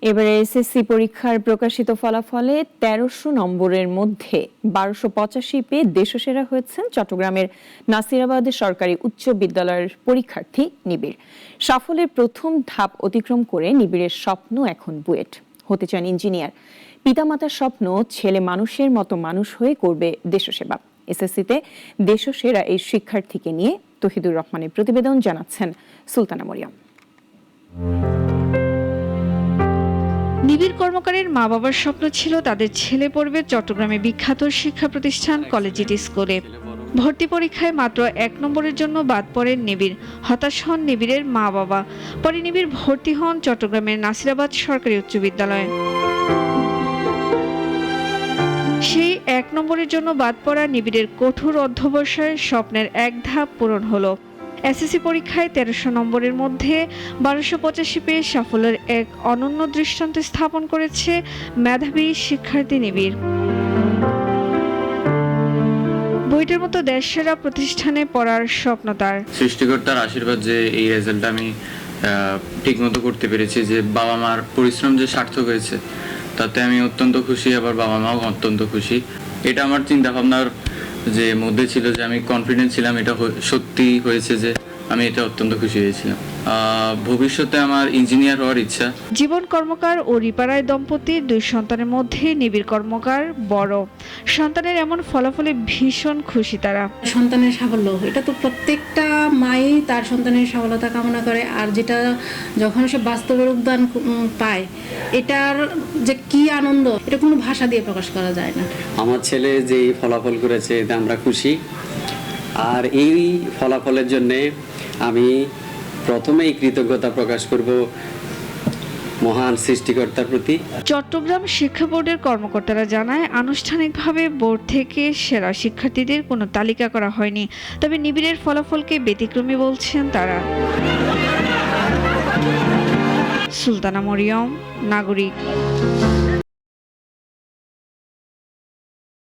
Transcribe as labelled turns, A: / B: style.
A: এবারে এসএসসি পরীক্ষার প্রকাশিত ফলাফলে ১৩০০ নম্বরের মধ্যে ১২৮৫ পেয়ে দেশসেরা হয়েছেন চট্টগ্রামের নাসিরাবাদ সরকারি উচ্চ বিদ্যালয়ের পরীক্ষার্থী নিবিড়। সাফল্যের প্রথম ধাপ অতিক্রম করে নিবিড়ের স্বপ্ন এখন বুয়েট। হতে চান ইঞ্জিনিয়ার। পিতামাতার স্বপ্ন ছেলে মানুষের মতো মানুষ হয়ে করবে দেশসেবা। এসএসসিতে দেশসেরা এই শিক্ষার্থীকে নিয়ে তহিদুর রহমানের প্রতিবেদন, জানাচ্ছেন সুলতানা মরিয়ম।
B: নিবিড় কর্মকারের মা বাবার স্বপ্ন ছিল তাদের ছেলে পড়বে চট্টগ্রামে বিখ্যাত শিক্ষা প্রতিষ্ঠান কলেজিয়েট স্কুলে। ভর্তি পরীক্ষায় মাত্র ১ নম্বরের জন্য বাদ পড়েন নিবিড়। হতাশ হন নিবিড়ের মা বাবা। পরে নিবিড় ভর্তি হন চট্টগ্রামের নাসিরাবাদ সরকারি উচ্চ বিদ্যালয়ে। সেই ১ নম্বরের জন্য বাদ পড়া নিবিড়ের কঠোর অধ্যবসায়ের স্বপ্নের এক ধাপ পূরণ হলো। এসএসসি পরীক্ষায় ১৩০০ নম্বরের মধ্যে ১২৮৫ পেয়ে সাফল্যের এক অনন্য দৃষ্টান্ত স্থাপন করেছে মেধাবী শিক্ষার্থী নিবিড়। বুয়েটের মতো দেশসেরা প্রতিষ্ঠানে পড়ার স্বপ্ন তার।
C: সৃষ্টিকর্তার আশীর্বাদ যে এই রেজাল্ট আমি ঠিকমতো করতে পেরেছি, যে বাবা মার পরিশ্রম যে সার্থক হয়েছে তাতে আমি অত্যন্ত খুশি, আবার বাবা মাও অত্যন্ত খুশি। এটা আমার চিন্তা ভাবনার যে মধ্যে ছিল, যে আমি কনফিডেন্ট ছিলাম, এটা সত্যি হয়েছে, যে আমি এটা অত্যন্ত খুশি হয়েছিলাম। ভবিষ্যতে আমার ইঞ্জিনিয়ার হওয়ার ইচ্ছা।
B: জীবন কর্মকার ও রিপারায় দম্পতির 2 সন্তানের মধ্যে নিবিড় কর্মকার বড়। সন্তানের এমন ফলাফলে ভীষণ খুশি তারা।
D: সন্তানের সাফল্য, এটা তো প্রত্যেকটা মাই তার সন্তানের সফলতা কামনা করে, আর যেটা যখন সে বাস্তব রূপদান পায়, এটার যে কি আনন্দ, এটা কোনো ভাষা দিয়ে প্রকাশ করা যায় না।
E: আমার ছেলে যেই ফলাফল করেছে এতে আমরা খুশি, আর এই ফলাফলের জন্যে আমি প্রথমেই কৃতজ্ঞতা প্রকাশ করব মহান সৃষ্টিকর্তার প্রতি।
B: চট্টগ্রাম শিক্ষা বোর্ডের কর্মকর্তারা জানায়, আনুষ্ঠানিকভাবে বোর্ড থেকে সেরা শিক্ষার্থীদের কোনো তালিকা করা হয়নি, তবে নিবিড়ের ফলাফলকে ব্যতিক্রমী বলছেন তারা। সুলতানা মরিয়ম, নাগরিক।